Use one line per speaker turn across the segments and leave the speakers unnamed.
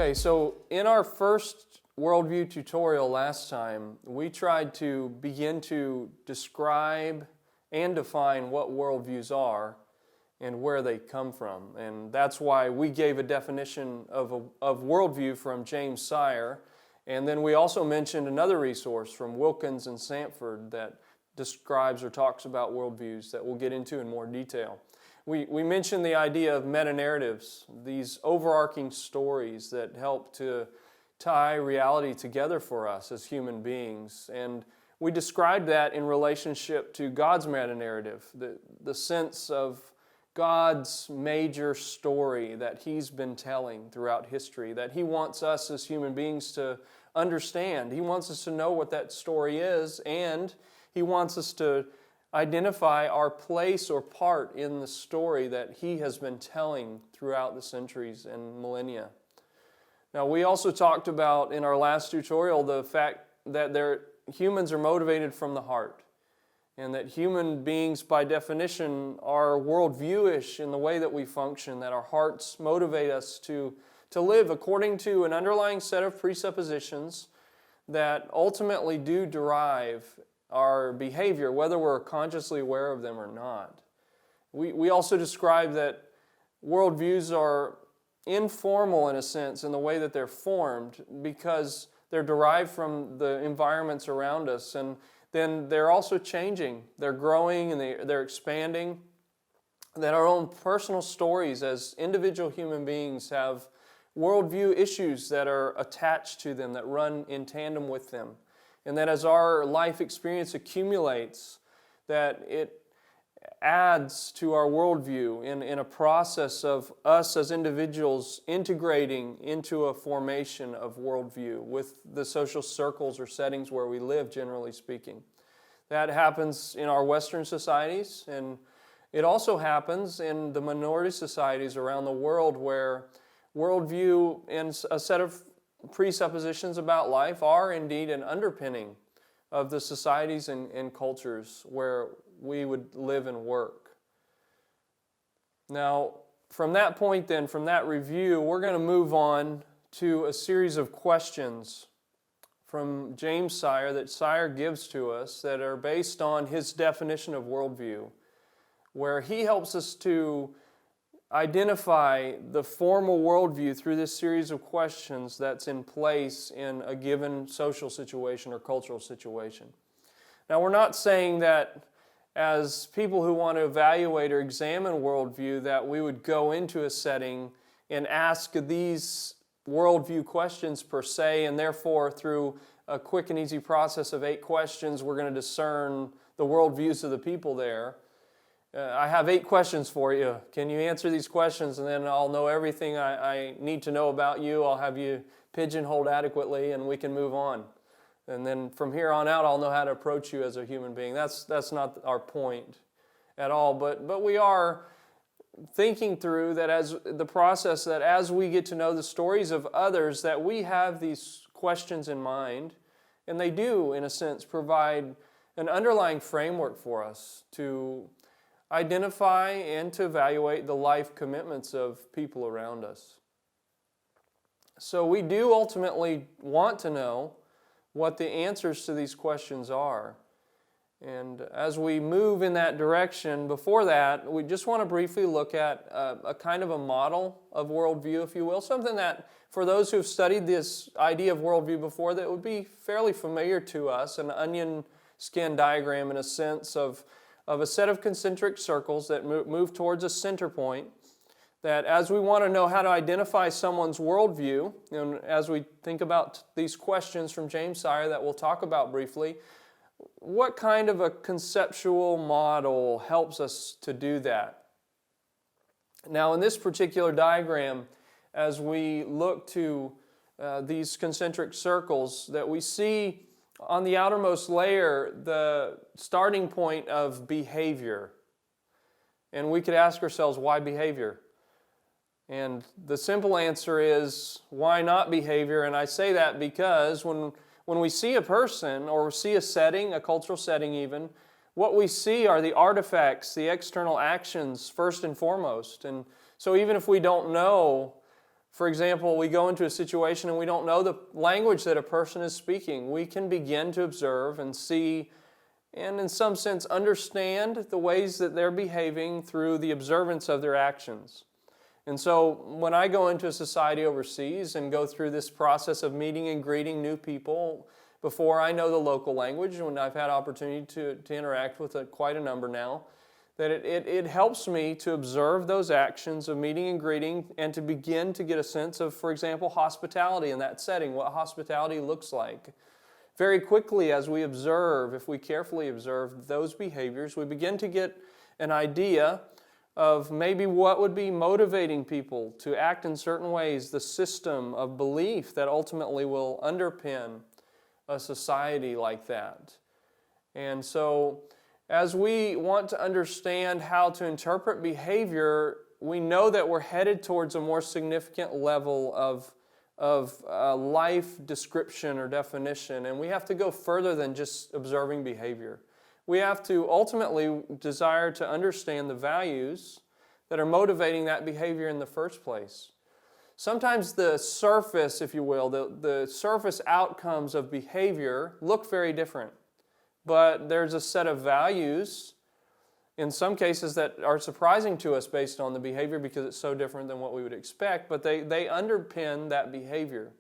Okay, so in our first worldview tutorial last time, we tried to begin to describe and define what worldviews are and where they come from. And that's why we gave a definition of worldview from James Sire. And then we also mentioned another resource from Wilkins and Sanford that describes or talks about worldviews that we'll get into in more detail. We mentioned the idea of meta-narratives, these overarching stories that help to tie reality together for us as human beings. And we described that in relationship to God's meta-narrative, the sense of God's major story that He's been telling throughout history, that He wants us as human beings to understand. He wants us to know what that story is, and He wants us to identify our place or part in the story that He has been telling throughout the centuries and millennia. Now, we also talked about in our last tutorial the fact that humans are motivated from the heart, and that human beings, by definition, are worldviewish in the way that we function, that our hearts motivate us to live according to an underlying set of presuppositions that ultimately do derive our behavior, whether we're consciously aware of them or not. We also describe that worldviews are informal in a sense in the way that they're formed because they're derived from the environments around us, and then they're also changing. They're growing and they're expanding. That our own personal stories as individual human beings have worldview issues that are attached to them, that run in tandem with them. And that as our life experience accumulates, that it adds to our worldview in a process of us as individuals integrating into a formation of worldview with the social circles or settings where we live, generally speaking. That happens in our Western societies, and it also happens in the minority societies around the world where worldview and a set of presuppositions about life are indeed an underpinning of the societies and cultures where we would live and work. Now, from that point then, from that review, we're going to move on to a series of questions from James Sire that Sire gives to us that are based on his definition of worldview, where he helps us to identify the formal worldview through this series of questions that's in place in a given social situation or cultural situation. Now, we're not saying that as people who want to evaluate or examine worldview that we would go into a setting and ask these worldview questions per se, and therefore through a quick and easy process of 8 questions, we're going to discern the worldviews of the people there. I have 8 questions for you. Can you answer these questions? And then I'll know everything I need to know about you. I'll have you pigeonholed adequately, and we can move on. And then from here on out, I'll know how to approach you as a human being. That's not our point at all. But we are thinking through that as the process that as we get to know the stories of others, that we have these questions in mind, and they do, in a sense, provide an underlying framework for us to identify and to evaluate the life commitments of people around us. So we do ultimately want to know what the answers to these questions are. And as we move in that direction, before that, we just want to briefly look at a kind of a model of worldview, if you will, something that for those who have studied this idea of worldview before, that would be fairly familiar to us, an onion skin diagram in a sense of a set of concentric circles that move towards a center point, that as we want to know how to identify someone's worldview, and as we think about these questions from James Sire that we'll talk about briefly, what kind of a conceptual model helps us to do that? Now, in this particular diagram, as we look to these concentric circles, that we see on the outermost layer the starting point of behavior. And we could ask ourselves, why behavior? And the simple answer is, why not behavior? And I say that because when we see a person or see a setting, a cultural setting even, what we see are the artifacts, the external actions first and foremost. And so even if we don't know For example, we go into a situation and we don't know the language that a person is speaking. We can begin to observe and see and in some sense understand the ways that they're behaving through the observance of their actions. And so when I go into a society overseas and go through this process of meeting and greeting new people before I know the local language, when I've had opportunity to interact with quite a number now, that it helps me to observe those actions of meeting and greeting and to begin to get a sense of, for example, hospitality in that setting, what hospitality looks like. Very quickly as we observe, if we carefully observe those behaviors, we begin to get an idea of maybe what would be motivating people to act in certain ways, the system of belief that ultimately will underpin a society like that. And so as we want to understand how to interpret behavior, we know that we're headed towards a more significant level of life description or definition, and we have to go further than just observing behavior. We have to ultimately desire to understand the values that are motivating that behavior in the first place. Sometimes the surface, if you will, the surface outcomes of behavior look very different. But there's a set of values, in some cases, that are surprising to us based on the behavior because it's so different than what we would expect, but they underpin that behavior.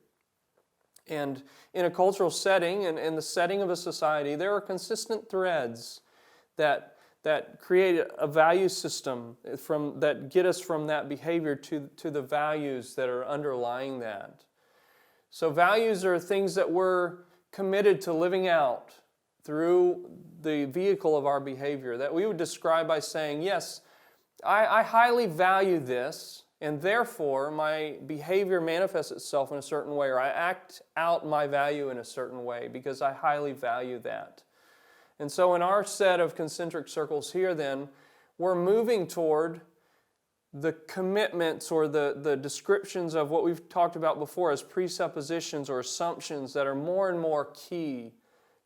And in a cultural setting, and in the setting of a society, there are consistent threads that create a value system that get us from that behavior to the values that are underlying that. So values are things that we're committed to living out through the vehicle of our behavior, that we would describe by saying, yes, I highly value this, and therefore my behavior manifests itself in a certain way, or I act out my value in a certain way because I highly value that. And so in our set of concentric circles here then, we're moving toward the commitments or the descriptions of what we've talked about before as presuppositions or assumptions that are more and more key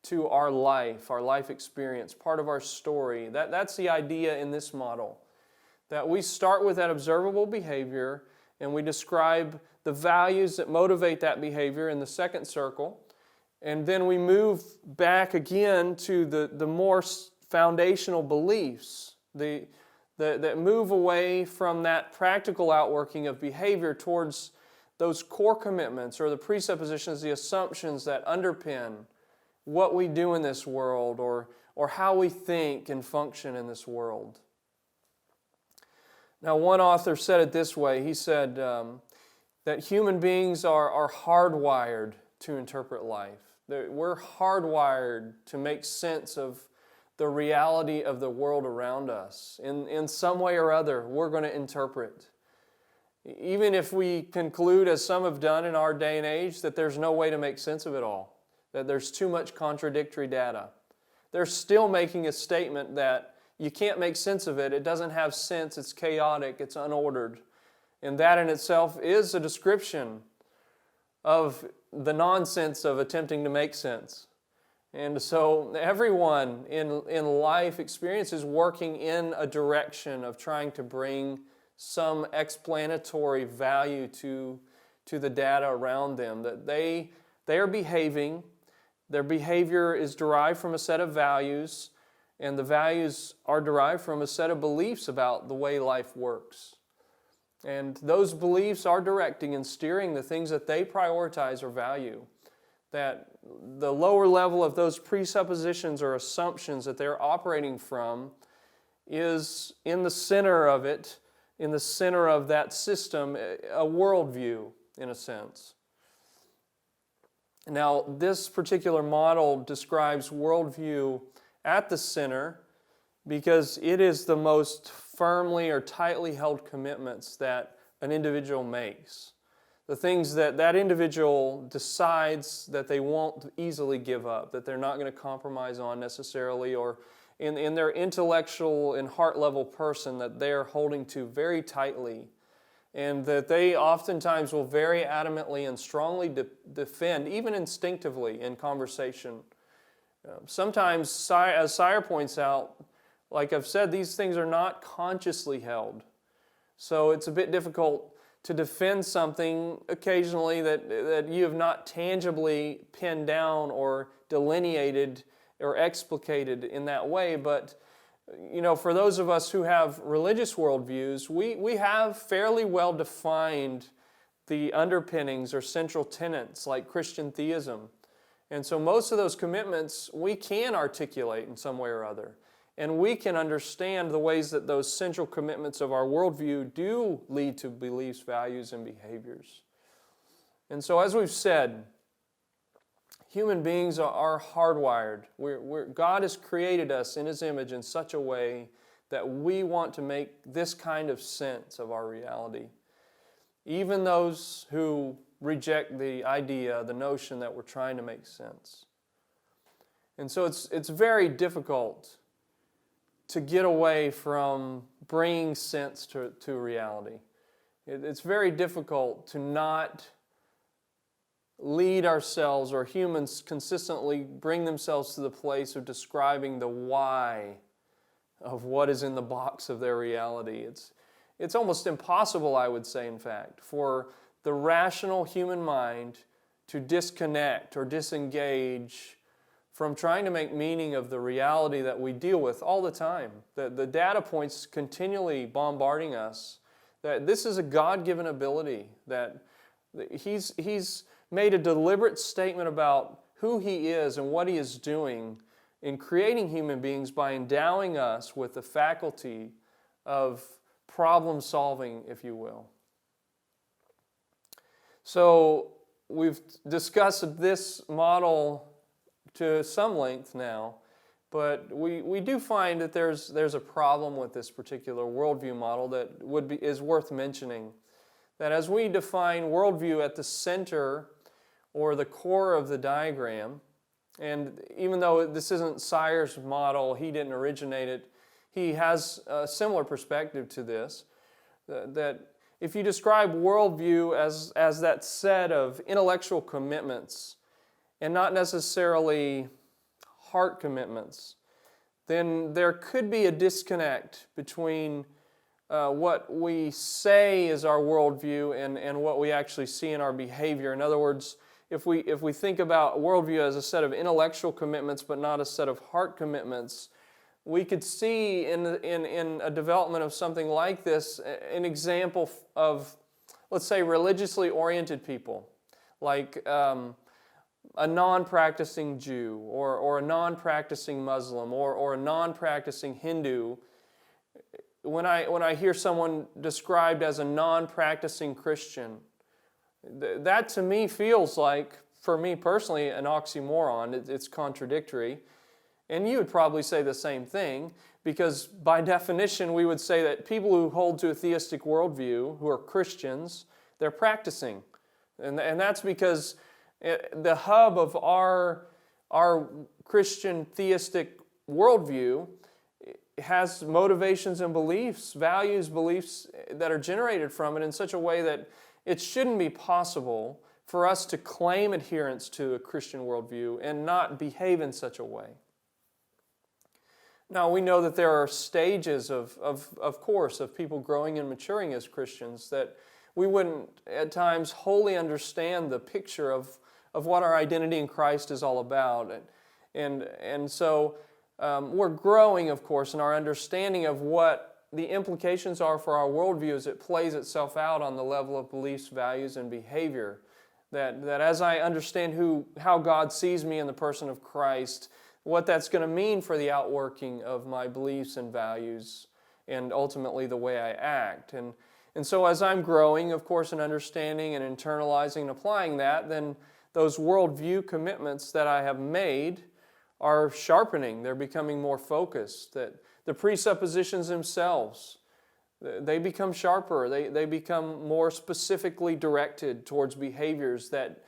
to our life experience, part of our story. That's the idea in this model, that we start with that observable behavior and we describe the values that motivate that behavior in the second circle, and then we move back again to the more foundational beliefs that move away from that practical outworking of behavior towards those core commitments or the presuppositions, the assumptions that underpin what we do in this world or how we think and function in this world. Now, one author said it this way. He said that human beings are hardwired to interpret life. We're hardwired to make sense of the reality of the world around us. In some way or other, we're going to interpret. Even if we conclude, as some have done in our day and age, that there's no way to make sense of it all, that there's too much contradictory data, they're still making a statement that you can't make sense of it. It doesn't have sense. It's chaotic. It's unordered. And that in itself is a description of the nonsense of attempting to make sense. And so everyone in life experience is working in a direction of trying to bring some explanatory value to the data around them, that they are behaving. Their behavior is derived from a set of values, and the values are derived from a set of beliefs about the way life works. And those beliefs are directing and steering the things that they prioritize or value. That the lower level of those presuppositions or assumptions that they're operating from is in the center of it, in the center of that system, a worldview in a sense. Now, this particular model describes worldview at the center because it is the most firmly or tightly held commitments that an individual makes. The things that individual decides that they won't easily give up, that they're not going to compromise on necessarily, or in their intellectual and heart level person that they're holding to very tightly, and that they oftentimes will very adamantly and strongly defend, even instinctively in conversation. Sometimes, as Sire points out, like I've said, these things are not consciously held. So it's a bit difficult to defend something occasionally that you have not tangibly pinned down or delineated or explicated in that way. But, for those of us who have religious worldviews, we have fairly well defined the underpinnings or central tenets like Christian theism. And so most of those commitments we can articulate in some way or other. And we can understand the ways that those central commitments of our worldview do lead to beliefs, values, and behaviors. And so as we've said, human beings are hardwired. God has created us in His image in such a way that we want to make this kind of sense of our reality. Even those who reject the idea, the notion that we're trying to make sense. And so it's very difficult to get away from bringing sense to reality. It's very difficult to not lead ourselves, or humans consistently bring themselves to the place of describing the why of what is in the box of their reality. It's almost impossible, I would say, in fact, for the rational human mind to disconnect or disengage from trying to make meaning of the reality that we deal with all the time. The data points continually bombarding us that this is a God-given ability, that He's made a deliberate statement about who He is and what He is doing in creating human beings by endowing us with the faculty of problem solving, if you will. So we've discussed this model to some length now, but we do find that there's a problem with this particular worldview model that is worth mentioning. That as we define worldview at the center or the core of the diagram, and even though this isn't Sire's model, he didn't originate it, he has a similar perspective to this, that if you describe worldview as that set of intellectual commitments and not necessarily heart commitments, then there could be a disconnect between what we say is our worldview and what we actually see in our behavior. In other words, if we think about worldview as a set of intellectual commitments but not a set of heart commitments, we could see in a development of something like this an example of, let's say, religiously oriented people, like a non-practicing Jew or a non-practicing Muslim or a non-practicing Hindu. When I hear someone described as a non-practicing Christian, that to me feels like, for me personally, an oxymoron. It's contradictory. And you would probably say the same thing, because by definition we would say that people who hold to a theistic worldview, who are Christians, they're practicing. And that's because the hub of our Christian theistic worldview has motivations and beliefs, values, beliefs that are generated from it in such a way that it shouldn't be possible for us to claim adherence to a Christian worldview and not behave in such a way. Now, we know that there are stages of course, of people growing and maturing as Christians, that we wouldn't at times wholly understand the picture of what our identity in Christ is all about. And so we're growing, of course, in our understanding of what the implications are for our worldview as it plays itself out on the level of beliefs, values, and behavior. That as I understand how God sees me in the person of Christ, what that's going to mean for the outworking of my beliefs and values and ultimately the way I act. And so as I'm growing, of course, in understanding and internalizing and applying that, then those worldview commitments that I have made are sharpening. They're becoming more focused. That the presuppositions themselves, they become sharper. They become more specifically directed towards behaviors that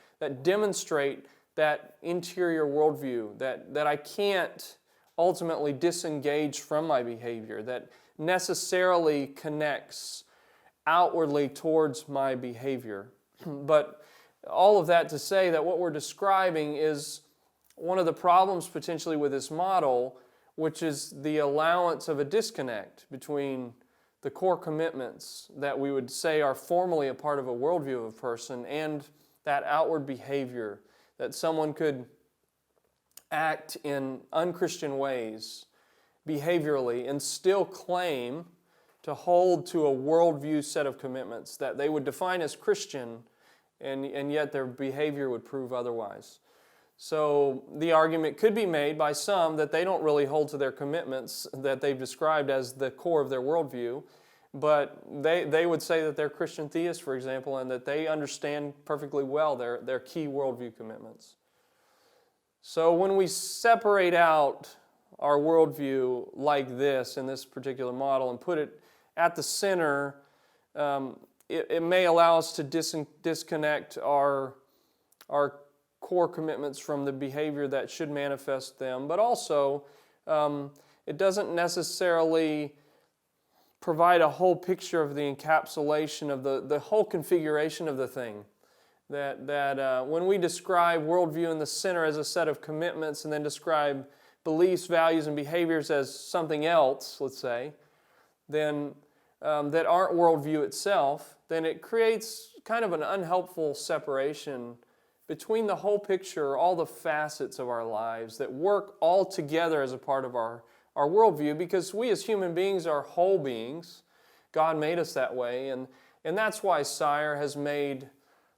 demonstrate that interior worldview, that I can't ultimately disengage from my behavior, that necessarily connects outwardly towards my behavior. But all of that to say that what we're describing is one of the problems potentially with this model, which is the allowance of a disconnect between the core commitments that we would say are formally a part of a worldview of a person, and that outward behavior, that someone could act in unchristian ways behaviorally and still claim to hold to a worldview set of commitments that they would define as Christian, and yet their behavior would prove otherwise. So the argument could be made by some that they don't really hold to their commitments that they've described as the core of their worldview, but they would say that they're Christian theists, for example, and that they understand perfectly well their key worldview commitments. So when we separate out our worldview like this in this particular model and put it at the center, it may allow us to disconnect our core commitments from the behavior that should manifest them, but also it doesn't necessarily provide a whole picture of the encapsulation of the whole configuration of the thing. That when we describe worldview in the center as a set of commitments and then describe beliefs, values, and behaviors as something else, let's say, then that aren't worldview itself, then it creates kind of an unhelpful separation between the whole picture, all the facets of our lives that work all together as a part of our worldview, because we as human beings are whole beings. God made us that way, and that's why Sire has made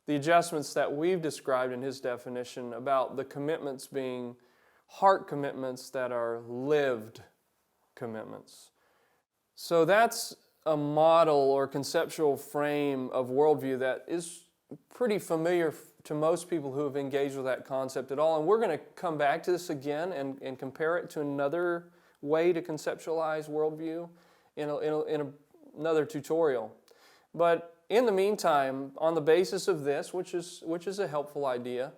the adjustments that we've described in his definition about the commitments being heart commitments that are lived commitments. So that's a model or conceptual frame of worldview that is pretty familiar to most people who have engaged with that concept at all. And we're going to come back to this again and compare it to another way to conceptualize worldview in another tutorial. But in the meantime, on the basis of this, which is a helpful idea,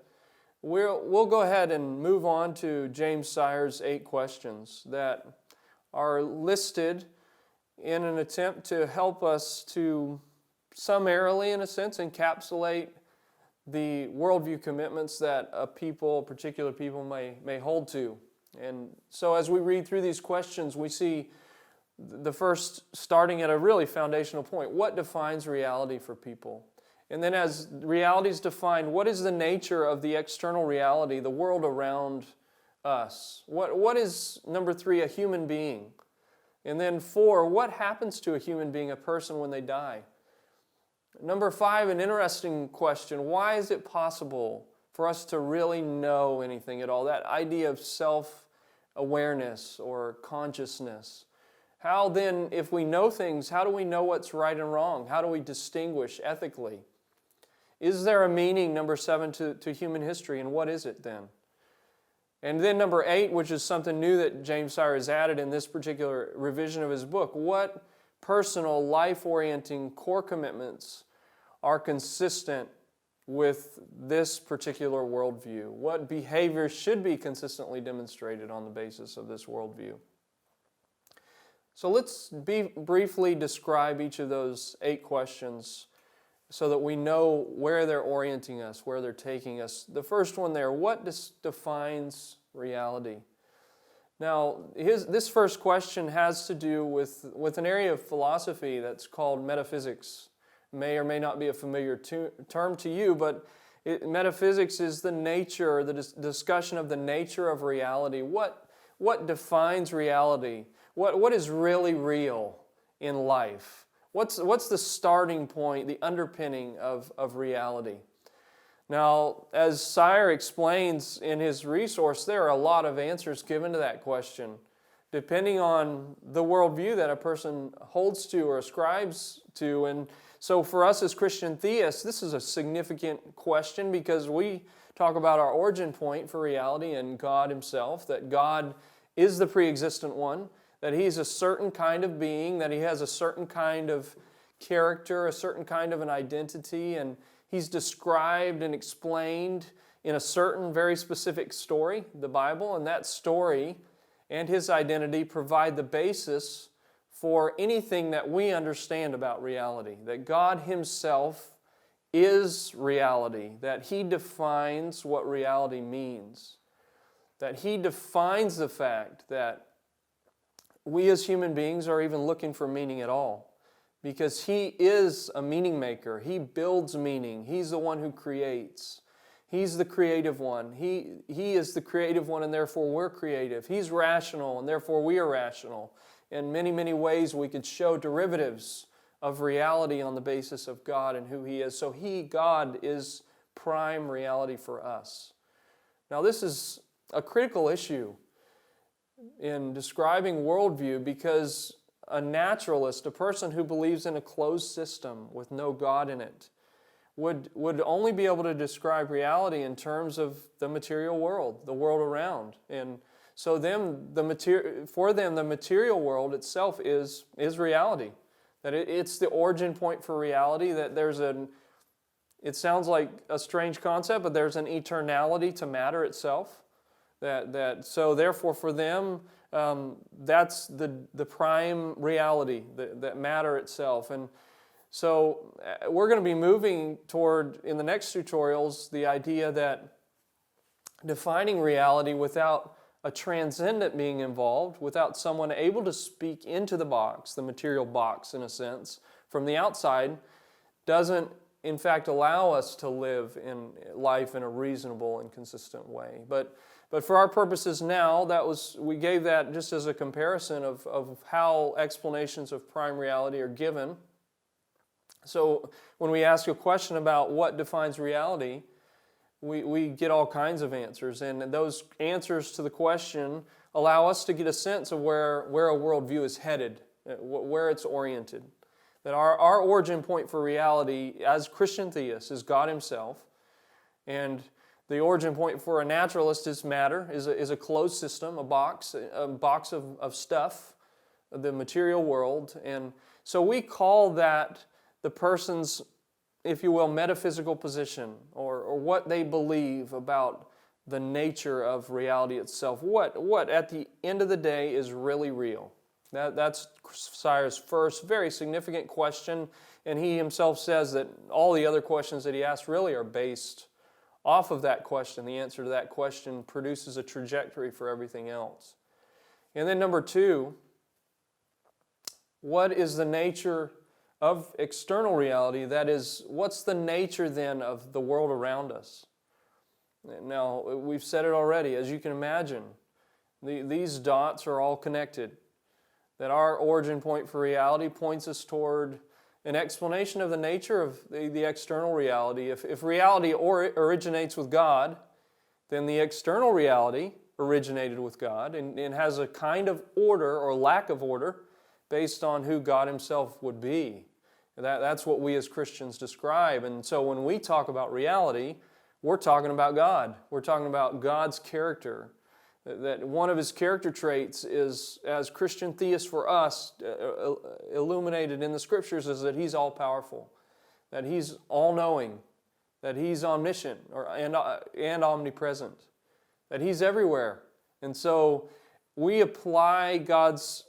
we'll go ahead and move on to James Sire's 8 questions that are listed in an attempt to help us to summarily, in a sense, encapsulate the worldview commitments that particular people may hold to. And so as we read through these questions, we see the first starting at a really foundational point. What defines reality for people? And then as reality is defined, what is the nature of the external reality, the world around us? What is, number 3, a human being? And then 4, what happens to a human being, a person, when they die? Number 5, an interesting question. Why is it possible for us to really know anything at all? That idea of self-awareness or consciousness. How then, if we know things, how do we know what's right and wrong? How do we distinguish ethically? Is there a meaning, number 7, to human history, and what is it then? And then number 8, which is something new that James Sire has added in this particular revision of his book, what personal, life-orienting core commitments are consistent with this particular worldview? What behaviors should be consistently demonstrated on the basis of this worldview? So let's briefly describe each of those 8 questions so that we know where they're orienting us, where they're taking us. The first one there, what defines reality? Now, this first question has to do with an area of philosophy that's called metaphysics. May or may not be a familiar term to you, but metaphysics is the nature, the discussion of the nature of reality. What defines reality? What is really real in life? What's the starting point, the underpinning of reality? Now, as Sire explains in his resource, there are a lot of answers given to that question, depending on the worldview that a person holds to or ascribes to. And so for us as Christian theists, this is a significant question because we talk about our origin point for reality and God himself, that God is the pre-existent one, that he's a certain kind of being, that he has a certain kind of character, a certain kind of an identity, and he's described and explained in a certain very specific story, the Bible, and that story and his identity provide the basis for anything that we understand about reality, that God himself is reality, that he defines what reality means, that he defines the fact that we as human beings are even looking for meaning at all. because He is a meaning maker. He builds meaning. He's the one who creates. He's the creative one. He is the creative one, and therefore we're creative. He's rational, and therefore we are rational. In many, many ways, we could show derivatives of reality on the basis of God and who He is. So God, is prime reality for us. Now, this is a critical issue in describing worldview, because a naturalist, a person who believes in a closed system with no God in it, would only be able to describe reality in terms of the material world, the world around. And so for them, the material world itself is reality. That it's the origin point for reality, that it sounds like a strange concept, but there's an eternality to matter itself. So therefore for them, that's the prime reality, that matter itself. And so we're going to be moving toward, in the next tutorials, the idea that defining reality without a transcendent being involved, without someone able to speak into the box, the material box in a sense, from the outside, doesn't in fact allow us to live in life in a reasonable and consistent way. But for our purposes now, we gave that just as a comparison of how explanations of prime reality are given. So when we ask a question about what defines reality, we get all kinds of answers, and those answers to the question allow us to get a sense of where a worldview is headed, where it's oriented. That our origin point for reality as Christian theists is God Himself, and the origin point for a naturalist is matter, is a closed system, a box of stuff, the material world. And so we call that the person's, if you will, metaphysical position, or what they believe about the nature of reality itself. What at the end of the day is really real. That's Sire's first very significant question, and he himself says that all the other questions that he asks really are based off of that question. The answer to that question produces a trajectory for everything else. And then number two, what is the nature of external reality? That is, what's the nature then of the world around us? Now, we've said it already, as you can imagine, these dots are all connected. That our origin point for reality points us toward an explanation of the nature of the external reality. If reality originates with God, then the external reality originated with God and has a kind of order or lack of order based on who God Himself would be. That's what we as Christians describe. And so when we talk about reality, we're talking about God. We're talking about God's character. That one of His character traits is, as Christian theists for us, illuminated in the Scriptures, is that He's all-powerful, that He's all-knowing, that He's omniscient and omnipresent, that He's everywhere. And so we apply God's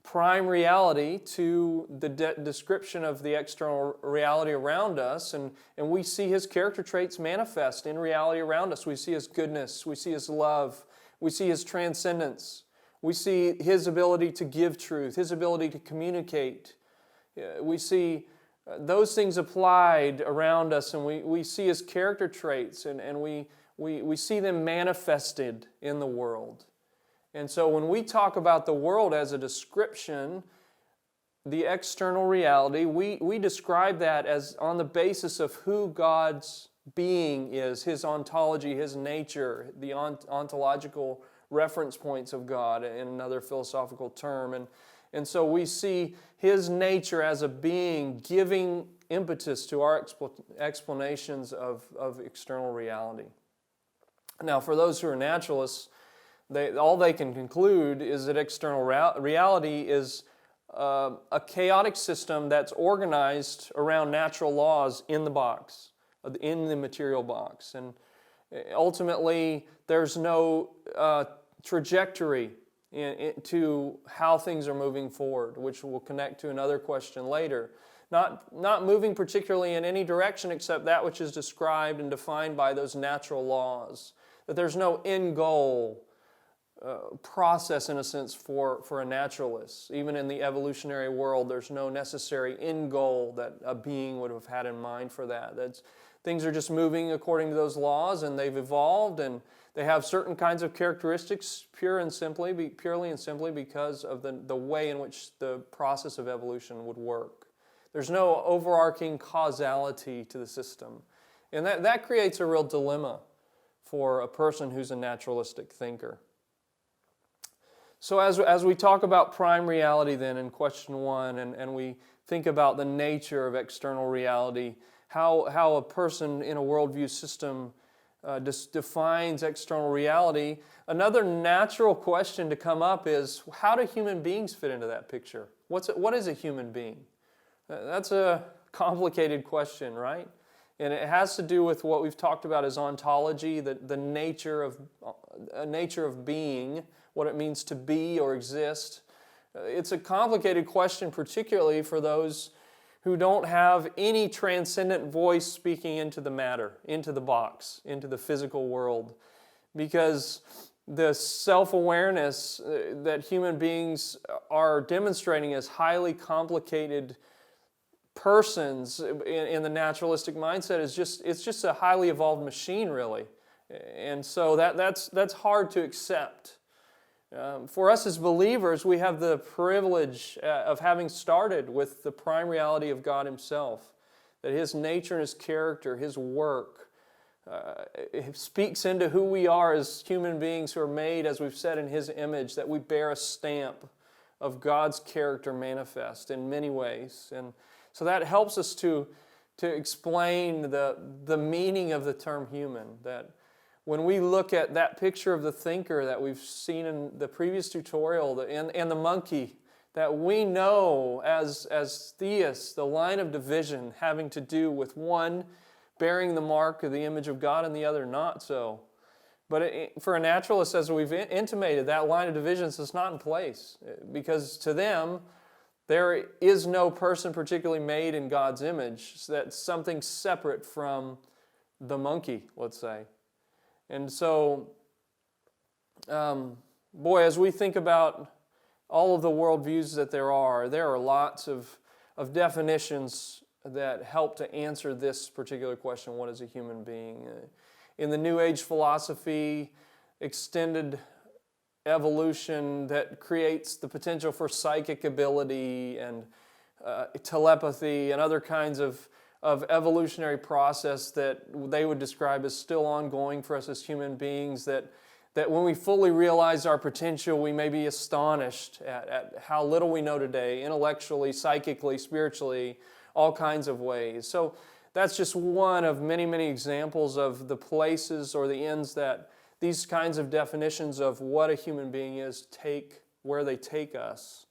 prime reality to the description of the external reality around us, and we see His character traits manifest in reality around us. We see His goodness, we see His love, we see His transcendence. We see His ability to give truth, His ability to communicate. We see those things applied around us, and we see His character traits, and we see them manifested in the world. And so when we talk about the world as a description, the external reality, we describe that as on the basis of who God's being is, His ontology, His nature, the ontological reference points of God in another philosophical term. And so we see His nature as a being giving impetus to our explanations of external reality. Now, for those who are naturalists, all they can conclude is that external reality is a chaotic system that's organized around natural laws in the box, in the material box. And ultimately, there's no trajectory to how things are moving forward, which we'll connect to another question later. Not moving particularly in any direction except that which is described and defined by those natural laws. That there's no end goal process, in a sense, for a naturalist. Even in the evolutionary world, there's no necessary end goal that a being would have had in mind for that. Things are just moving according to those laws, and they've evolved, and they have certain kinds of characteristics purely and simply because of the way in which the process of evolution would work. There's no overarching causality to the system. And that creates a real dilemma for a person who's a naturalistic thinker. So as we talk about prime reality then in question 1, and we think about the nature of external reality, how a person in a worldview system defines external reality, another natural question to come up is, how do human beings fit into that picture? What is a human being? That's a complicated question, right? And it has to do with what we've talked about as ontology, the nature of being, what it means to be or exist. It's a complicated question, particularly for those who don't have any transcendent voice speaking into the matter, into the box, into the physical world. Because the self-awareness that human beings are demonstrating as highly complicated persons in the naturalistic mindset it's just a highly evolved machine, really. And so that's hard to accept. For us as believers, we have the privilege of having started with the prime reality of God Himself, that His nature and His character, His work, speaks into who we are as human beings who are made, as we've said, in His image, that we bear a stamp of God's character manifest in many ways. And so that helps us to explain the meaning of the term human, that when we look at that picture of the thinker that we've seen in the previous tutorial and the monkey, that we know as theists, the line of division having to do with one bearing the mark of the image of God and the other not so. But for a naturalist, as we've intimated, that line of division is not in place, because to them, there is no person particularly made in God's image. So that's something separate from the monkey, let's say. And so, as we think about all of the worldviews that there are lots of definitions that help to answer this particular question, what is a human being? In the New Age philosophy, extended evolution that creates the potential for psychic ability and telepathy and other kinds of evolutionary process that they would describe as still ongoing for us as human beings, that when we fully realize our potential, we may be astonished at how little we know today, intellectually, psychically, spiritually, all kinds of ways. So that's just one of many, many examples of the places or the ends that these kinds of definitions of what a human being is where they take us.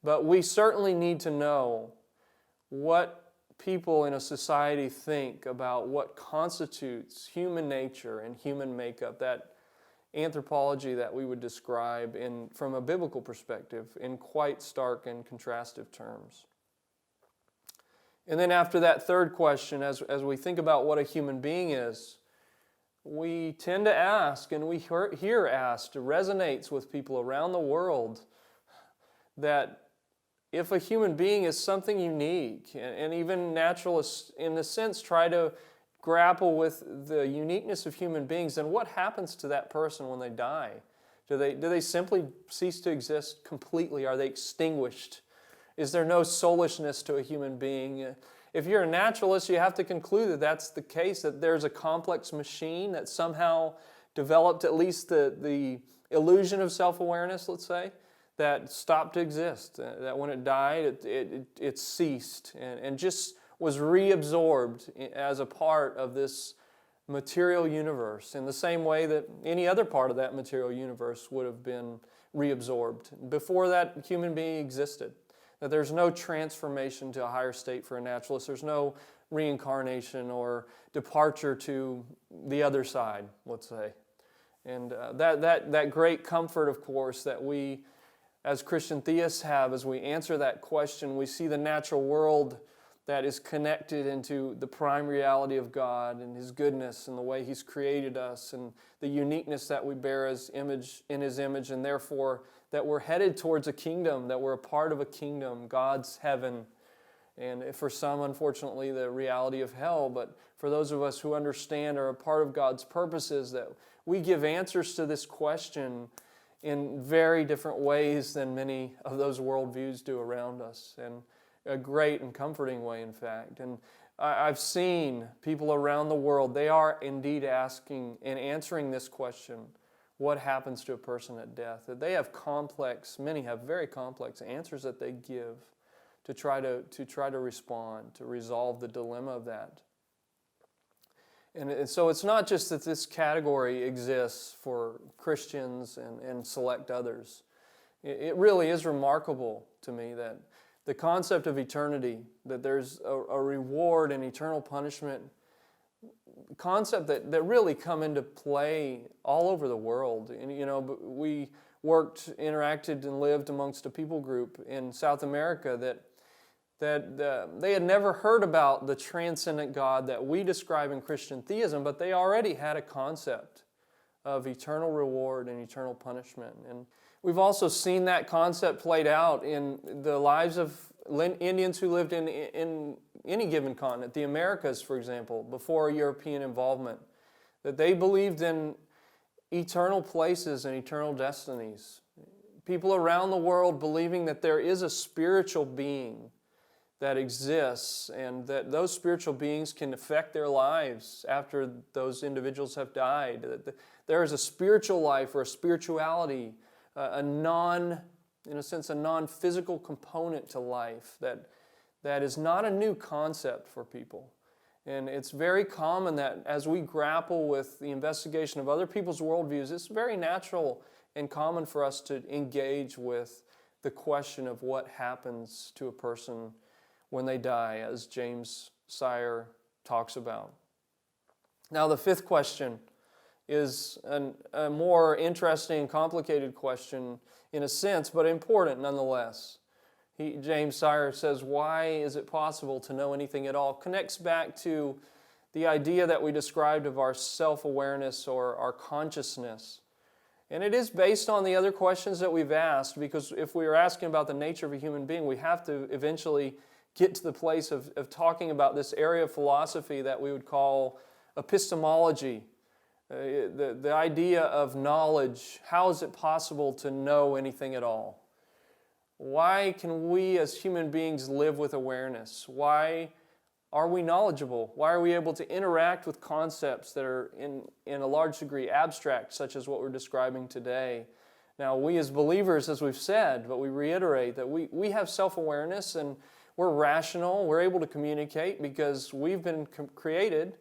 But we certainly need to know what people in a society think about what constitutes human nature and human makeup, that anthropology that we would describe from a biblical perspective in quite stark and contrastive terms. And then after that third question, as we think about what a human being is, we tend to ask, and we hear asked, it resonates with people around the world, that if a human being is something unique, and even naturalists in a sense try to grapple with the uniqueness of human beings, then what happens to that person when they die? Do they simply cease to exist completely? Are they extinguished? Is there no soulishness to a human being? If you're a naturalist, you have to conclude that that's the case, that there's a complex machine that somehow developed at least the illusion of self-awareness, let's say, that stopped to exist, that when it died, it ceased and just was reabsorbed as a part of this material universe in the same way that any other part of that material universe would have been reabsorbed before that human being existed. That there's no transformation to a higher state for a naturalist. There's no reincarnation or departure to the other side, let's say. And that great comfort, of course, that we as Christian theists have as we answer that question, we see the natural world that is connected into the prime reality of God and His goodness and the way He's created us and the uniqueness that we bear as image in His image, and therefore that we're headed towards a kingdom, that we're a part of a kingdom, God's heaven. And for some, unfortunately, the reality of hell, but for those of us who understand are a part of God's purposes, that we give answers to this question in very different ways than many of those worldviews do around us, and a great and comforting way, in fact. And I've seen people around the world, they are indeed asking and answering this question, what happens to a person at death? That they have many have very complex answers that they give to try to respond, to resolve the dilemma of that. And so it's not just that this category exists for Christians and select others. It really is remarkable to me that the concept of eternity, that there's a reward and eternal punishment, concept that really come into play all over the world. And, we interacted and lived amongst a people group in South America that they had never heard about the transcendent God that we describe in Christian theism, but they already had a concept of eternal reward and eternal punishment. And we've also seen that concept played out in the lives of Indians who lived in any given continent, the Americas, for example, before European involvement, that they believed in eternal places and eternal destinies. People around the world believing that there is a spiritual being that exists, and that those spiritual beings can affect their lives after those individuals have died. That there is a spiritual life or a spirituality, in a sense, a non-physical component to life that is not a new concept for people. And it's very common that as we grapple with the investigation of other people's worldviews, it's very natural and common for us to engage with the question of what happens to a person when they die, as James Sire talks about. Now, the fifth question is a more interesting and complicated question in a sense, but important nonetheless. James Sire says, why is it possible to know anything at all? Connects back to the idea that we described of our self-awareness or our consciousness. And it is based on the other questions that we've asked, because if we are asking about the nature of a human being, we have to eventually get to the place of talking about this area of philosophy that we would call epistemology, the idea of knowledge. How is it possible to know anything at all? Why can we as human beings live with awareness? Why are we knowledgeable? Why are we able to interact with concepts that are in a large degree abstract, such as what we're describing today? Now, we as believers, as we've said, but we reiterate that we have self-awareness, and we're rational, we're able to communicate because we've been created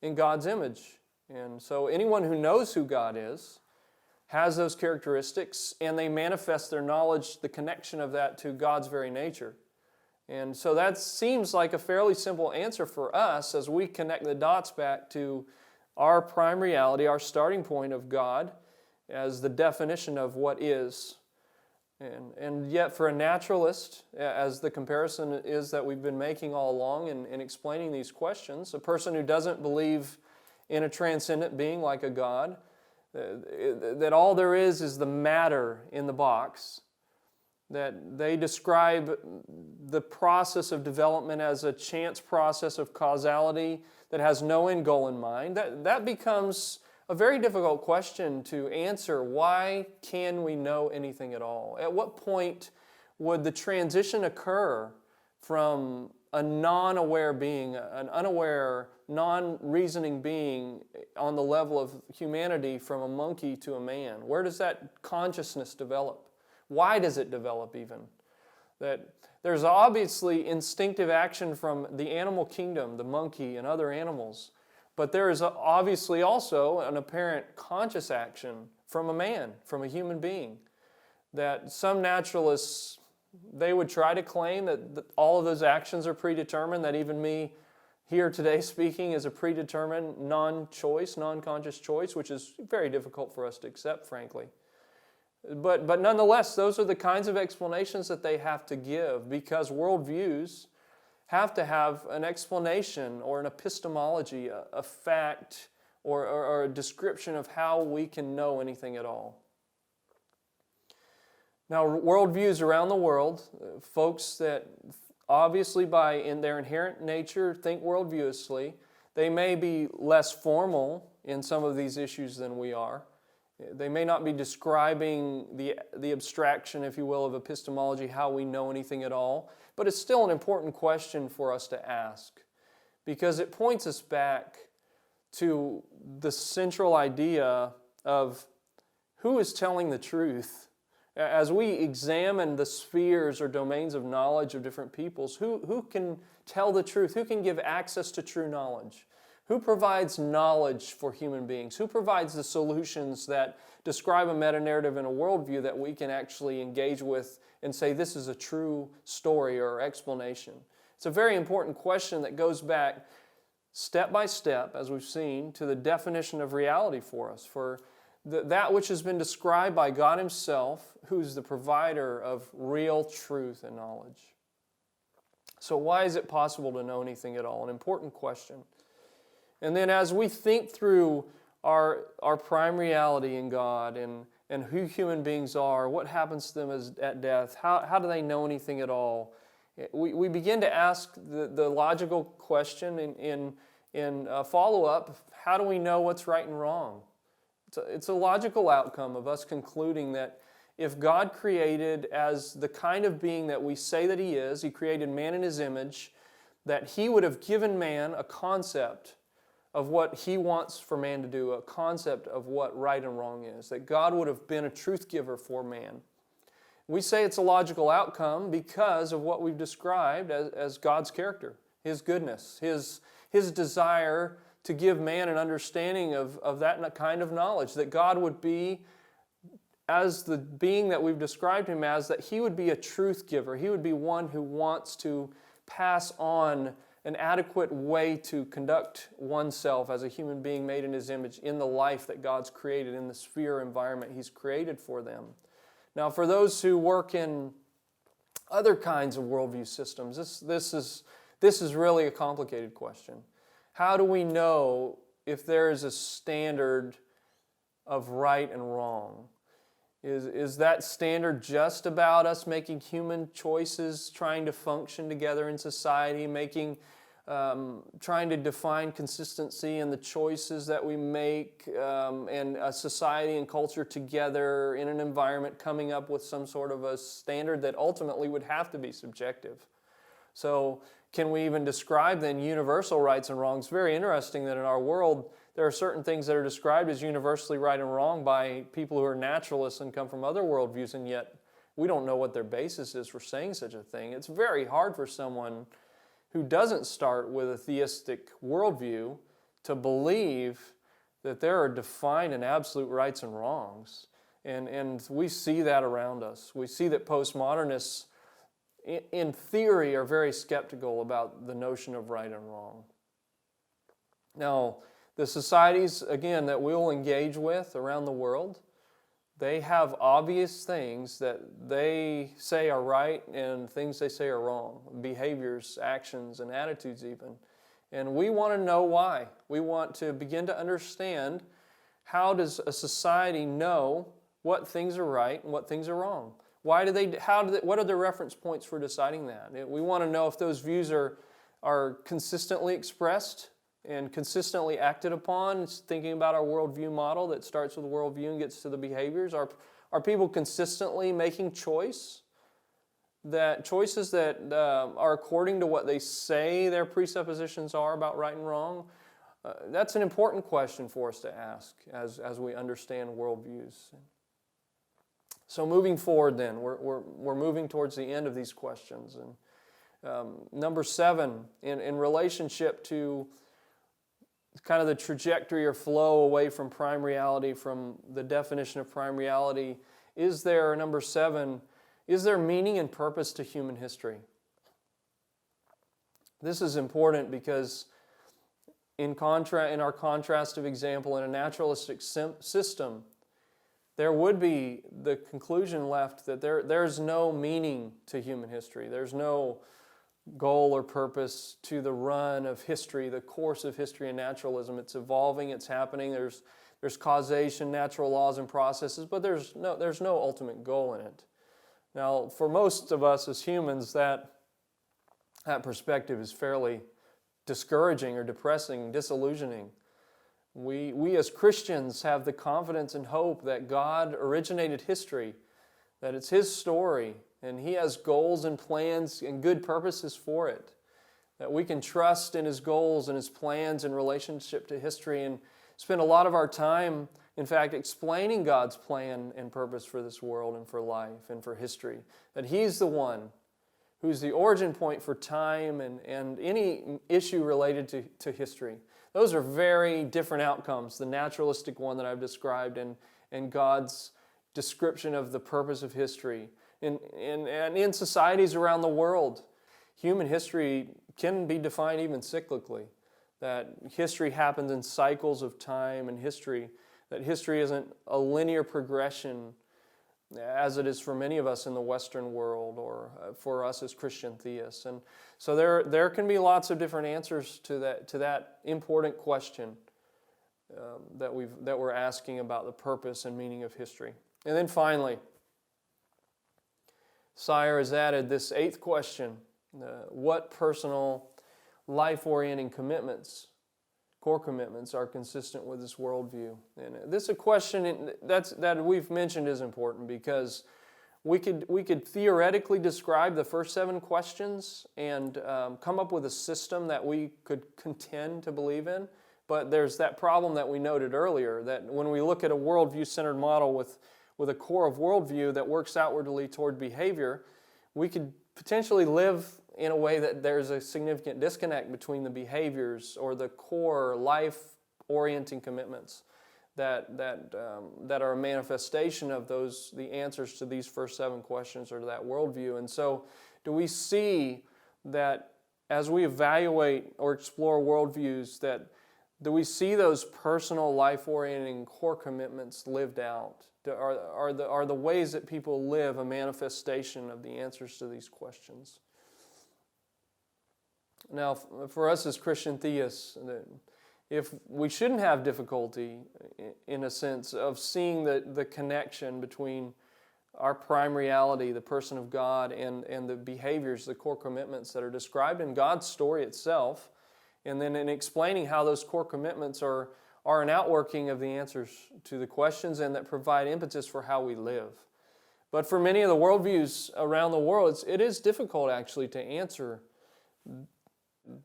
in God's image. And so anyone who knows who God is has those characteristics, and they manifest their knowledge, the connection of that to God's very nature. And so that seems like a fairly simple answer for us as we connect the dots back to our prime reality, our starting point of God as the definition of what is. And yet for a naturalist, as the comparison is that we've been making all along in explaining these questions, a person who doesn't believe in a transcendent being like a God, that all there is the matter in the box, that they describe the process of development as a chance process of causality that has no end goal in mind, that becomes a very difficult question to answer. Why can we know anything at all? At what point would the transition occur from a non-aware being, an unaware, non-reasoning being on the level of humanity from a monkey to a man? Where does that consciousness develop? Why does it develop even? That there's obviously instinctive action from the animal kingdom, the monkey and other animals, but there is obviously also an apparent conscious action from a man, from a human being, that some naturalists, they would try to claim that all of those actions are predetermined, that even me here today speaking is a predetermined non-choice, non-conscious choice, which is very difficult for us to accept, frankly. But nonetheless, those are the kinds of explanations that they have to give, because worldviews have to have an explanation or an epistemology, a fact or a description of how we can know anything at all. Now, worldviews around the world, folks that obviously in their inherent nature think worldviewishly, they may be less formal in some of these issues than we are. They may not be describing the abstraction, if you will, of epistemology, how we know anything at all, but it's still an important question for us to ask because it points us back to the central idea of who is telling the truth. As we examine the spheres or domains of knowledge of different peoples, who can tell the truth? Who can give access to true knowledge? Who provides knowledge for human beings? Who provides the solutions that describe a meta-narrative and a worldview that we can actually engage with and say this is a true story or explanation? It's a very important question that goes back step by step, as we've seen, to the definition of reality for us, for that which has been described by God Himself, who's the provider of real truth and knowledge. So why is it possible to know anything at all? An important question. And then as we think through our prime reality in God and who human beings are, what happens to them at death, how do they know anything at all, we begin to ask the logical question in follow-up, how do we know what's right and wrong? It's a logical outcome of us concluding that if God created as the kind of being that we say that He is, He created man in His image, that He would have given man a concept of what He wants for man to do, a concept of what right and wrong is, that God would have been a truth giver for man. We say it's a logical outcome because of what we've described as God's character, His goodness, His desire to give man an understanding of that kind of knowledge, that God would be, as the being that we've described Him as, that He would be a truth giver. He would be one who wants to pass on an adequate way to conduct oneself as a human being made in His image in the life that God's created, in the sphere environment He's created for them. Now, for those who work in other kinds of worldview systems, this is really a complicated question. How do we know if there is a standard of right and wrong? Is that standard just about us making human choices, trying to function together in society, trying to define consistency in the choices that we make, and a society and culture together in an environment coming up with some sort of a standard that ultimately would have to be subjective? So can we even describe then universal rights and wrongs? Very interesting that in our world there are certain things that are described as universally right and wrong by people who are naturalists and come from other worldviews, and yet we don't know what their basis is for saying such a thing. It's very hard for someone who doesn't start with a theistic worldview to believe that there are defined and absolute rights and wrongs. And we see that around us. We see that postmodernists, in theory, are very skeptical about the notion of right and wrong. Now, the societies, again, that we'll engage with around the world, they have obvious things that they say are right and things they say are wrong, behaviors, actions, and attitudes even. And we want to know why. We want to begin to understand, how does a society know what things are right and what things are wrong? What are the reference points for deciding that? We want to know if those views are consistently expressed and consistently acted upon, thinking about our worldview model that starts with worldview and gets to the behaviors. Are people consistently making choices that are according to what they say their presuppositions are about right and wrong? That's an important question for us to ask as we understand worldviews. So moving forward then, we're moving towards the end of these questions. And number 7, in relationship to kind of the trajectory or flow away from prime reality, from the definition of prime reality, number 7, is there meaning and purpose to human history? This is important because in our contrastive example, in a naturalistic system, there would be the conclusion left that there's no meaning to human history. There's no goal or purpose to the run of history, the course of history and naturalism. It's evolving, it's happening, there's causation, natural laws and processes, but there's no ultimate goal in it. Now, for most of us as humans, that perspective is fairly discouraging or depressing, disillusioning. We as Christians have the confidence and hope that God originated history, that it's His story, and He has goals and plans and good purposes for it, that we can trust in His goals and His plans in relationship to history and spend a lot of our time, in fact, explaining God's plan and purpose for this world and for life and for history, that He's the one who's the origin point for time and any issue related to history. Those are very different outcomes, the naturalistic one that I've described and God's description of the purpose of history. And in societies around the world, human history can be defined even cyclically, that history happens in cycles of time and history, that history isn't a linear progression as it is for many of us in the Western world or for us as Christian theists. And so there can be lots of different answers to that important question that we're asking about the purpose and meaning of history. And then finally, Sire has added this eighth question: what personal life-orienting commitments, core commitments, are consistent with this worldview? And this is a question that we've mentioned is important because we could theoretically describe the first 7 questions and come up with a system that we could contend to believe in. But there's that problem that we noted earlier, that when we look at a worldview-centered model with a core of worldview that works outwardly toward behavior, we could potentially live in a way that there's a significant disconnect between the behaviors or the core life-orienting commitments that are a manifestation of the answers to these first 7 questions or to that worldview. And so do we see that as we evaluate or explore worldviews, do we see those personal life-orienting core commitments lived out? Are the ways that people live a manifestation of the answers to these questions? Now, for us as Christian theists, if we shouldn't have difficulty, in a sense, of seeing the connection between our prime reality, the person of God, and the behaviors, the core commitments that are described in God's story itself, and then in explaining how those core commitments are an outworking of the answers to the questions and that provide impetus for how we live. But for many of the worldviews around the world, it is difficult actually to answer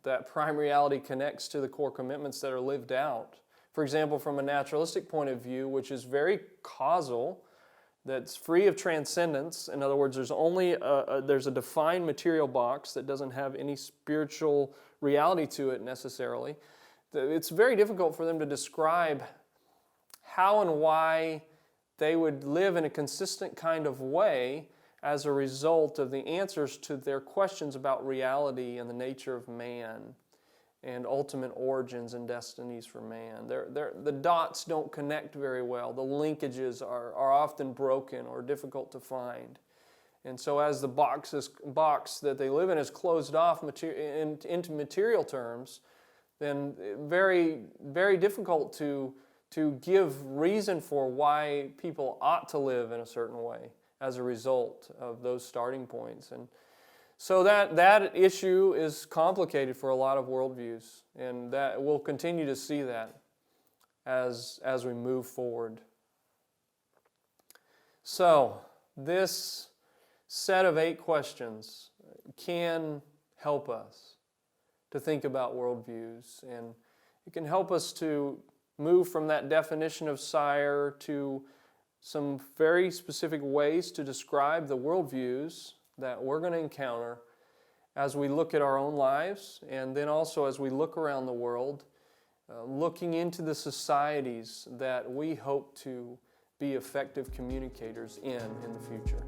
that prime reality connects to the core commitments that are lived out. For example, from a naturalistic point of view, which is very causal, that's free of transcendence. In other words, there's a defined material box that doesn't have any spiritual reality to it necessarily. It's very difficult for them to describe how and why they would live in a consistent kind of way as a result of the answers to their questions about reality and the nature of man and ultimate origins and destinies for man. The dots don't connect very well. The linkages are often broken or difficult to find. And so as the box that they live in is closed off into material terms, then very, very difficult to give reason for why people ought to live in a certain way as a result of those starting points. And so that issue is complicated for a lot of worldviews, and that we'll continue to see that as we move forward. So this set of 8 questions can help us to think about worldviews, and it can help us to move from that definition of Sire to some very specific ways to describe the worldviews that we're going to encounter as we look at our own lives, and then also as we look around the world, looking into the societies that we hope to be effective communicators in the future.